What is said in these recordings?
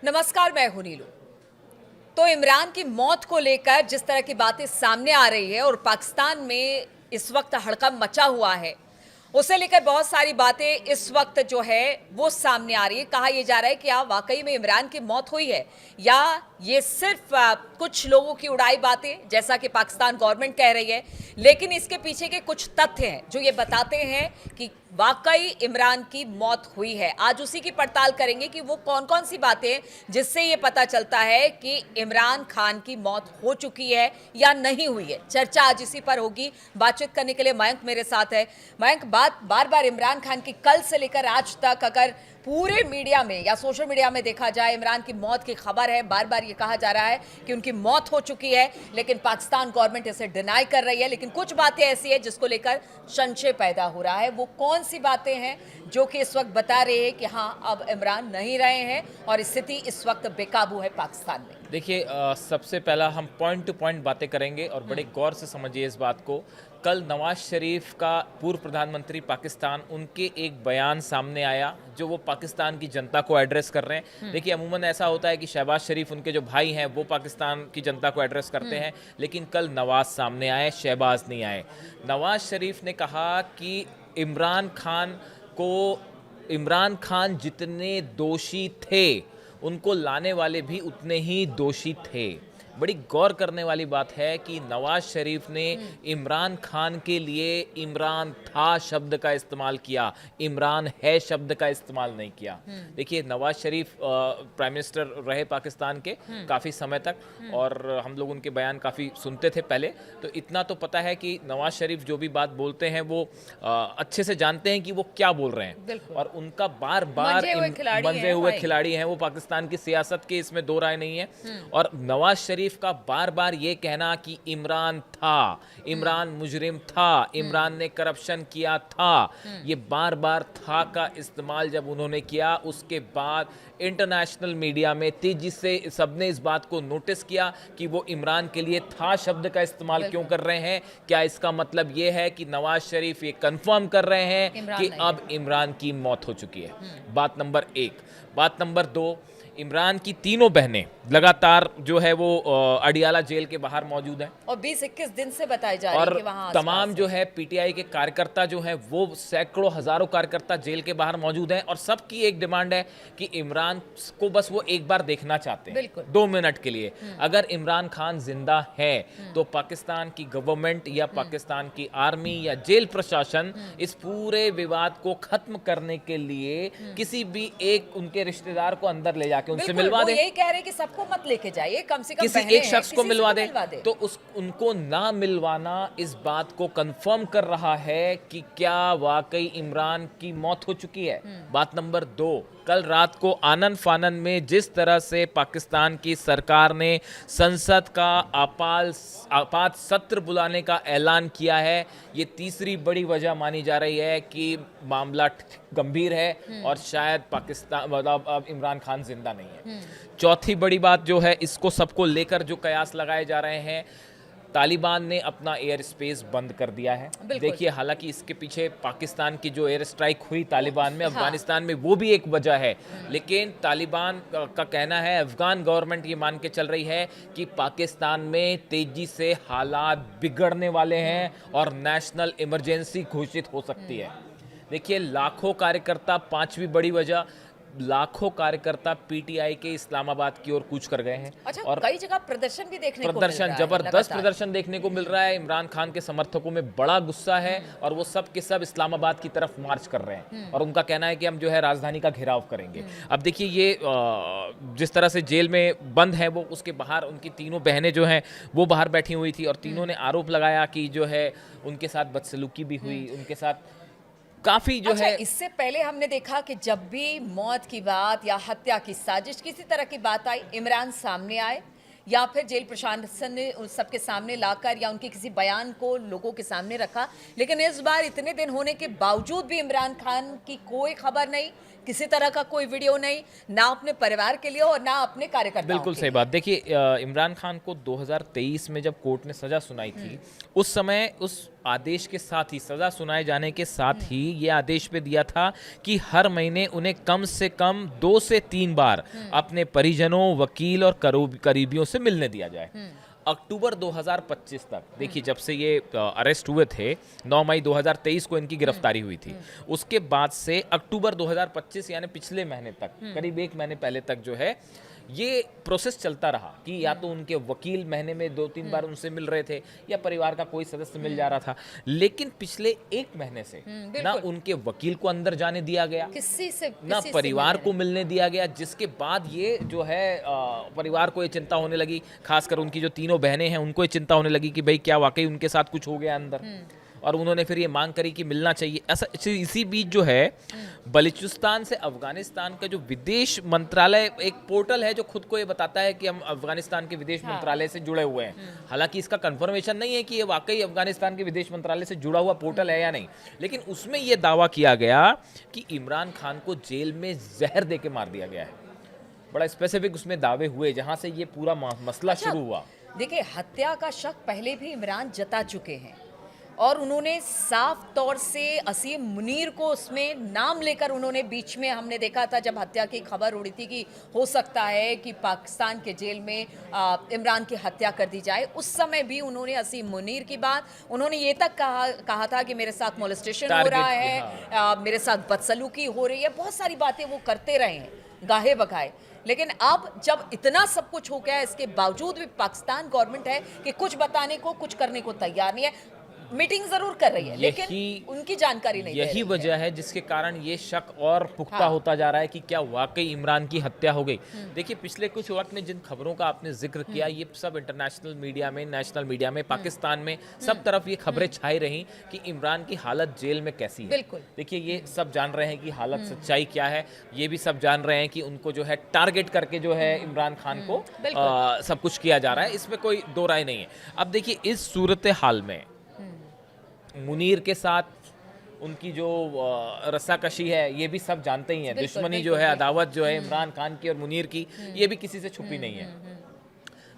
नमस्कार, मैं हूं नीलू। तो इमरान की मौत को लेकर जिस तरह की बातें सामने आ रही है और पाकिस्तान में इस वक्त हड़कंप मचा हुआ है, उसे लेकर बहुत सारी बातें इस वक्त जो है वो सामने आ रही है। कहा यह जा रहा है कि क्या वाकई में इमरान की मौत हुई है या ये सिर्फ कुछ लोगों की उड़ाई बातें, जैसा कि पाकिस्तान गवर्नमेंट कह रही है। लेकिन इसके पीछे के कुछ तथ्य हैं जो ये बताते हैं कि वाकई इमरान की मौत हुई है। आज उसी की पड़ताल करेंगे कि वो कौन कौन सी बातें हैं जिससे ये पता चलता है कि इमरान खान की मौत हो चुकी है या नहीं हुई है। चर्चा आज इसी पर होगी। बातचीत करने के लिए मयंक मेरे साथ है। मयंक, बार बार इमरान खान की कल से लेकर आज तक अगर पूरे मीडिया में या सोशल मीडिया में देखा जाए, इमरान की मौत की खबर है। बार बार ये कहा जा रहा है कि उनकी मौत हो चुकी है, लेकिन पाकिस्तान गवर्नमेंट इसे डिनाई कर रही है। लेकिन कुछ बातें ऐसी है जिसको लेकर संशय पैदा हो रहा है। वो कौन सी बातें हैं जो कि इस वक्त बता रहे हैं कि हाँ, अब इमरान नहीं रहे हैं और स्थिति इस वक्त बेकाबू है पाकिस्तान में? देखिए, सबसे पहला हम पॉइंट टू पॉइंट बातें करेंगे और बड़े गौर से समझिए इस बात को। कल नवाज शरीफ का, पूर्व प्रधानमंत्री पाकिस्तान, उनके एक बयान सामने आया जो वो पाकिस्तान की जनता को एड्रेस कर रहे हैं। देखिए, अमूमन ऐसा होता है कि शहबाज शरीफ, उनके जो भाई हैं, वो पाकिस्तान की जनता को एड्रेस करते हैं, लेकिन कल नवाज सामने आए, शहबाज नहीं आए। नवाज शरीफ ने कहा कि इमरान खान जितने दोषी थे, उनको लाने वाले भी उतने ही दोषी थे। बड़ी गौर करने वाली बात है कि नवाज शरीफ ने इमरान खान के लिए इमरान था शब्द का इस्तेमाल किया, इमरान है शब्द का इस्तेमाल नहीं किया। देखिए, नवाज शरीफ प्राइम मिनिस्टर रहे पाकिस्तान के काफ़ी समय तक, और हम लोग उनके बयान काफ़ी सुनते थे पहले। तो इतना तो पता है कि नवाज शरीफ जो भी बात बोलते हैं वो अच्छे से जानते हैं कि वो क्या बोल रहे हैं, और उनका बार बार मंजे हुए खिलाड़ी हैं वो पाकिस्तान की सियासत के, इसमें दो राय नहीं है। और नवाज शरीफ का बार बार ये कहना कि इमरान था, इमरान मुजरिम था, इमरान ने करप्शन किया था, ये बार बार था का इस्तेमाल जब उन्होंने किया, उसके बाद इंटरनेशनल मीडिया में तेजी से सबने इस बात को नोटिस किया कि वो इमरान के लिए था शब्द का इस्तेमाल क्यों कर रहे हैं। क्या इसका मतलब ये है कि नवाज शरीफ ये कंफर्म कर रहे हैं कि अब इमरान की मौत हो चुकी है? बात नंबर एक। बात नंबर दो, इमरान की तीनों बहनें लगातार जो है वो अडियाला जेल के बाहर मौजूद हैं, और 20-21 दिन से बताई जा रही है कि वहां तमाम जो है पीटीआई के कार्यकर्ता जो हैं, वो सैकड़ों हजारों कार्यकर्ता जेल के बाहर मौजूद हैं, और सबकी एक डिमांड है कि इमरान को बस वो एक बार देखना चाहते हैं, 2 मिनट के लिए। अगर इमरान खान जिंदा है तो पाकिस्तान की गवर्नमेंट या पाकिस्तान की आर्मी या जेल प्रशासन इस पूरे विवाद को खत्म करने के लिए किसी भी एक उनके रिश्तेदार को अंदर ले जाके उनसे मिलवा दे। यही कह रहे हैं कि सबको मत लेके जाइए, कम से कम किसी एक शख्स को मिलवा दे। तो उनको ना मिलवाना इस बात को कंफर्म कर रहा है कि क्या वाकई इमरान की मौत हो चुकी है। बात नंबर दो, कल रात को आनन फानन में जिस तरह से पाकिस्तान की सरकार ने संसद का आपात सत्र बुलाने का ऐलान किया है, ये तीसरी बड़ी वजह मानी जा रही है कि मामला गंभीर है और शायद पाकिस्तान, मतलब अब इमरान खान जिंदा नहीं है। चौथी बड़ी बात जो है, इसको सबको लेकर जो कयास लगाए जा रहे हैं, तालिबान ने अपना एयर स्पेस बंद कर दिया है। देखिए, हालांकि इसके पीछे पाकिस्तान की जो एयर स्ट्राइक हुई तालिबान में, अफगानिस्तान में, वो भी एक वजह है। लेकिन तालिबान का कहना है, अफगान गवर्नमेंट ये मान के चल रही है कि पाकिस्तान में तेजी से हालात बिगड़ने वाले हैं और नेशनल इमरजेंसी घोषित हो सकती है। देखिए, लाखों कार्यकर्ता, पांचवी बड़ी वजह, लाखों कार्यकर्ता पीटीआई के इस्लामाबाद की ओर कूच कर गए हैं। अच्छा, और कई जगह प्रदर्शन भी देखने को मिल रहा है, जबरदस्त प्रदर्शन देखने को मिल रहा है। इमरान खान के समर्थकों में बड़ा गुस्सा है और वो सब के सब इस्लामाबाद की तरफ मार्च कर रहे हैं, और उनका कहना है कि हम जो है राजधानी का घेराव करेंगे। अब देखिए, ये जिस तरह से जेल में बंद है, वो उसके बाहर उनकी तीनों बहनें जो हैं वो बाहर बैठी हुई थी, और तीनों ने आरोप लगाया कि जो है उनके साथ बदसलूकी भी हुई, उनके साथ काफी जो है। इससे पहले हमने देखा कि जब भी मौत की बात या हत्या की साजिश, किसी तरह की बात आई, इमरान सामने आए या फिर जेल प्रशासन ने उन सबके सामने लाकर या उनके किसी बयान को लोगों के सामने रखा। लेकिन इस बार इतने दिन होने के बावजूद भी इमरान खान की कोई खबर नहीं, किसी तरह का कोई वीडियो नहीं, ना अपने परिवार के लिए और ना अपने कार्यकर्ताओं बिल्कुल के सही लिए। बात। देखिए इमरान खान को 2023 में जब कोर्ट ने सज़ा सुनाई थी, उस समय उस आदेश के साथ ही, सज़ा सुनाए जाने के साथ ही ये आदेश पे दिया था कि हर महीने उन्हें कम से कम 2 से 3 बार अपने परिजनों, वकील और करीबियों से मिलने दिया जाए। अक्टूबर 2025 तक, देखिए जब से ये अरेस्ट हुए थे, 9 मई 2023 को इनकी गिरफ्तारी हुई थी, उसके बाद से अक्टूबर 2025 यानी पिछले महीने तक, करीब 1 महीने पहले तक जो है ये प्रोसेस चलता रहा कि या तो उनके वकील महीने में 2-3 बार उनसे मिल रहे थे या परिवार का कोई सदस्य मिल जा रहा था। लेकिन पिछले 1 महीने से ना उनके वकील को अंदर जाने दिया गया, ना किसी से परिवार मिलने को मिलने दिया गया, जिसके बाद ये जो है परिवार को ये चिंता होने लगी, खासकर उनकी जो तीनों बहनें हैं उनको ये चिंता होने लगी कि भाई क्या वाकई उनके साथ कुछ हो गया अंदर, और उन्होंने फिर ये मांग करी कि मिलना चाहिए। ऐसा इसी बीच जो है बलूचिस्तान से अफगानिस्तान का जो विदेश मंत्रालय, एक पोर्टल है जो खुद को ये बताता है कि हम अफगानिस्तान के विदेश मंत्रालय से जुड़े हुए हैं, हालांकि इसका कंफर्मेशन नहीं है कि ये वाकई अफगानिस्तान के विदेश मंत्रालय से जुड़ा हुआ पोर्टल है या नहीं, लेकिन उसमें ये दावा किया गया कि इमरान खान को जेल में जहर दे के मार दिया गया है। बड़ा स्पेसिफिक उसमें दावे हुए जहां से ये पूरा मसला शुरू हुआ। देखिए, हत्या का शक पहले भी इमरान जता चुके हैं और उन्होंने साफ तौर से असीम मुनीर को उसमें नाम लेकर, उन्होंने बीच में हमने देखा था जब हत्या की खबर उड़ी थी कि हो सकता है कि पाकिस्तान के जेल में इमरान की हत्या कर दी जाए, उस समय भी उन्होंने असीम मुनीर की बात, उन्होंने ये तक कहा था कि मेरे साथ मोलेस्टेशन हो रहा है, मेरे साथ बदसलूकी हो रही है, बहुत सारी बातें वो करते रहे हैं गाहे बगाए। लेकिन अब जब इतना सब कुछ हो गया, इसके बावजूद भी पाकिस्तान गवर्नमेंट है कि कुछ बताने को, कुछ करने को तैयार नहीं है। मीटिंग जरूर कर रही है लेकिन उनकी जानकारी नहीं दे रही यही है। वजह है जिसके कारण ये शक और पुख्ता होता जा रहा है कि क्या वाकई इमरान की हत्या हो गई। देखिए पिछले कुछ वक्त में जिन खबरों का आपने जिक्र किया, ये सब इंटरनेशनल मीडिया में, नेशनल मीडिया में, पाकिस्तान में, सब तरफ ये खबरें छाई रही कि इमरान की हालत जेल में कैसी है। बिल्कुल। देखिए ये सब जान रहे हैं कि हालत सच्चाई क्या है, ये भी सब जान रहे हैं कि उनको जो है टारगेट करके जो है इमरान खान को सब कुछ किया जा रहा है, इसमें कोई दो राय नहीं है। अब देखिए इस सूरत हाल में मुनीर के साथ उनकी जो रस्साकशी है, ये भी सब जानते ही हैं। दुश्मनी जो है, अदावत जो है इमरान खान की और मुनीर की, ये भी किसी से छुपी नहीं है।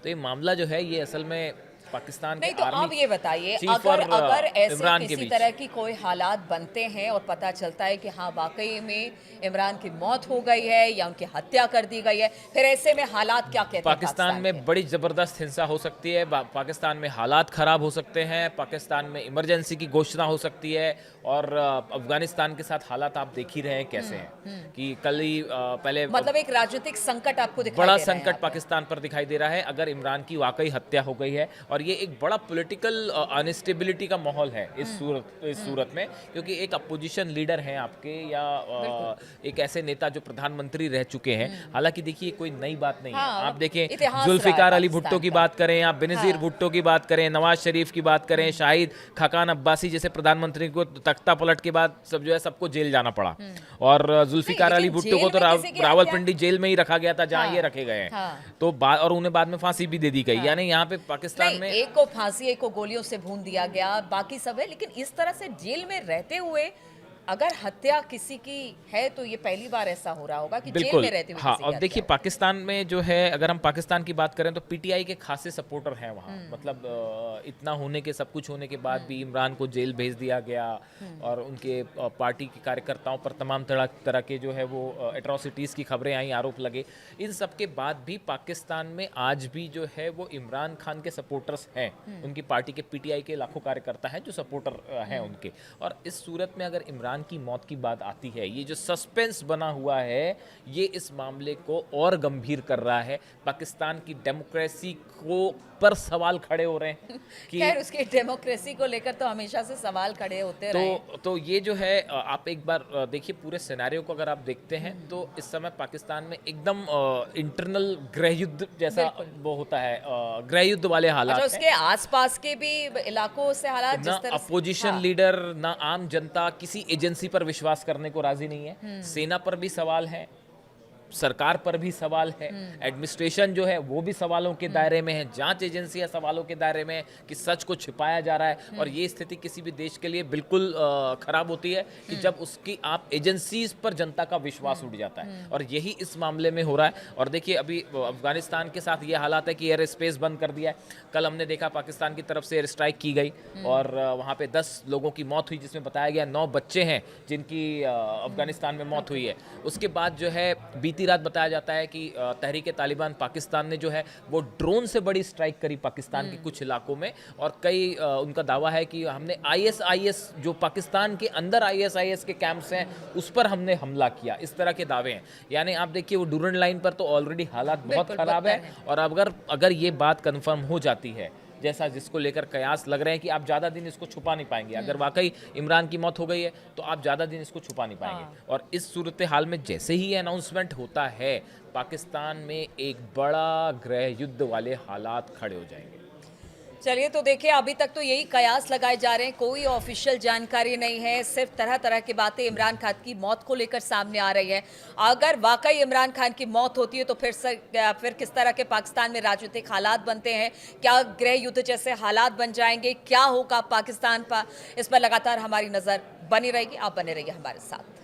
तो ये मामला जो है ये असल में पाकिस्तान नहीं, के तो आर्मी आप ये बताइए, चीफ और अगर ऐसे इमरान के किसी बीच तरह की कोई हालात बनते हैं और पता चलता है कि हाँ वाकई में इमरान की मौत हो गई है या उनकी हत्या कर दी गई है, फिर ऐसे में हालात क्या कहते हैं? पाकिस्तान में बड़ी ज़बरदस्त हिंसा हो सकती है, पाकिस्तान में हालात ख़राब हो सकते हैं, पाकिस्तान में इमरजेंसी की घोषणा हो सकती है, और अफगानिस्तान के साथ हालात आप देख ही रहे हैं कैसे हैं कि कल ही पहले मतलब एक राजनीतिक संकट आपको दिखाई बड़ा दे रहा है संकट पाकिस्तान पर दिखाई दे रहा है अगर इमरान की वाकई हत्या हो गई है। और ये एक बड़ा पॉलिटिकल अनस्टेबिलिटी का माहौल है इस सूरत में, क्योंकि एक अपोजिशन लीडर हैं आपके या एक ऐसे नेता जो प्रधानमंत्री रह चुके हैं। हालांकि देखिए कोई नई बात नहीं है, आप देखें जुल्फिकार अली भुट्टो की बात करें, आप बेनजीर भुट्टो की बात करें, नवाज शरीफ की बात करें, शाहिद खाकान अब्बासी जैसे प्रधानमंत्री को तख्ता पलट के बाद सब जो है सबको जेल जाना पड़ा, और जुल्फिकार अली भुट्टो को तो रावलपिंडी जेल में ही रखा गया था जहां ये रखे गए हैं। तो और उन्हें बाद में फांसी भी दे दी गई। यानी यहाँ पे पाकिस्तान में एक को फांसी, एक को गोलियों से भून दिया गया, बाकी सब है। लेकिन इस तरह से जेल में रहते हुए अगर हत्या किसी की है तो ये पहली बार ऐसा हो रहा होगा कि जेल में रहते हुए हाँ। किसी की और देखिए पाकिस्तान में जो है, अगर हम पाकिस्तान की बात करें तो पीटीआई के खासे सपोर्टर हैं वहाँ। मतलब इतना होने के, सब कुछ होने के बाद भी इमरान को जेल भेज दिया गया, और उनके पार्टी के कार्यकर्ताओं पर तमाम तरह के जो है वो एट्रोसिटीज़ की खबरें आई, आरोप लगे। इन सब के बाद भी पाकिस्तान में आज भी जो है वो इमरान खान के सपोर्टर्स हैं, उनकी पार्टी के पीटीआई के लाखों कार्यकर्ता हैं जो सपोर्टर हैं उनके। और इस सूरत में अगर इमरान की मौत की बात आती है, ये जो सस्पेंस बना हुआ है ये इस मामले को और गंभीर कर रहा है। पाकिस्तान की डेमोक्रेसी को पर सवाल खड़े हो रहे हैं कि खैर उसकी डेमोक्रेसी को लेकर तो हमेशा से सवाल खड़े होते रहे। तो ये जो है आप एक बार देखिए पूरे सिनेरियो को अगर आप देखते हैं तो इस समय पाकिस्तान में एकदम इंटरनल गृह युद्ध जैसा वो होता है, गृह युद्ध वाले हालात हैं। उसके आसपास के भी इलाकों से हालात जिस तरह से, अपोजिशन लीडर ना आम जनता किसी एजेंसी पर विश्वास करने को राजी नहीं है। सेना पर भी सवाल है, सरकार पर भी सवाल है, एडमिनिस्ट्रेशन जो है वो भी सवालों के दायरे में है, जांच एजेंसियां सवालों के दायरे में है कि सच को छिपाया जा रहा है। और ये स्थिति किसी भी देश के लिए बिल्कुल खराब होती है कि जब उसकी आप एजेंसीज पर जनता का विश्वास उठ जाता है, और यही इस मामले में हो रहा है। और देखिए अभी अफगानिस्तान के साथ ये हालात है कि एयर स्पेस बंद कर दिया है। कल हमने देखा पाकिस्तान की तरफ से एयर स्ट्राइक की गई और वहाँ पे 10 लोगों की मौत हुई, जिसमें बताया गया 9 बच्चे हैं जिनकी अफगानिस्तान में मौत हुई है। उसके बाद जो है बीती रात बताया जाता है कि तहरीक तालिबान पाकिस्तान ने जो है वो ड्रोन से बड़ी स्ट्राइक करी पाकिस्तान के कुछ इलाकों में, और कई उनका दावा है कि हमने आईएसआईएस जो पाकिस्तान के अंदर आईएसआईएस के कैंप्स हैं उस पर हमने हमला किया, इस तरह के दावे हैं। यानी आप देखिए वो डूरन लाइन पर तो ऑलरेडी हालात बहुत खराब है, और अगर ये बात कंफर्म हो जाती है जैसा जिसको लेकर कयास लग रहे हैं कि आप ज़्यादा दिन इसको छुपा नहीं पाएंगे, अगर वाकई इमरान की मौत हो गई है तो आप ज़्यादा दिन इसको छुपा नहीं पाएंगे। और इस सूरत हाल में जैसे ही ये अनाउंसमेंट होता है, पाकिस्तान में एक बड़ा गृह युद्ध वाले हालात खड़े हो जाएंगे। चलिए, तो देखिए अभी तक तो यही कयास लगाए जा रहे हैं, कोई ऑफिशियल जानकारी नहीं है, सिर्फ तरह तरह की बातें इमरान खान की मौत को लेकर सामने आ रही है। अगर वाकई इमरान खान की मौत होती है तो फिर किस तरह के पाकिस्तान में राजनीतिक हालात बनते हैं, क्या गृह युद्ध जैसे हालात बन जाएंगे, क्या होगा पाकिस्तान पर, इस पर लगातार हमारी नजर बनी रहेगी। आप बने रहिए हमारे साथ।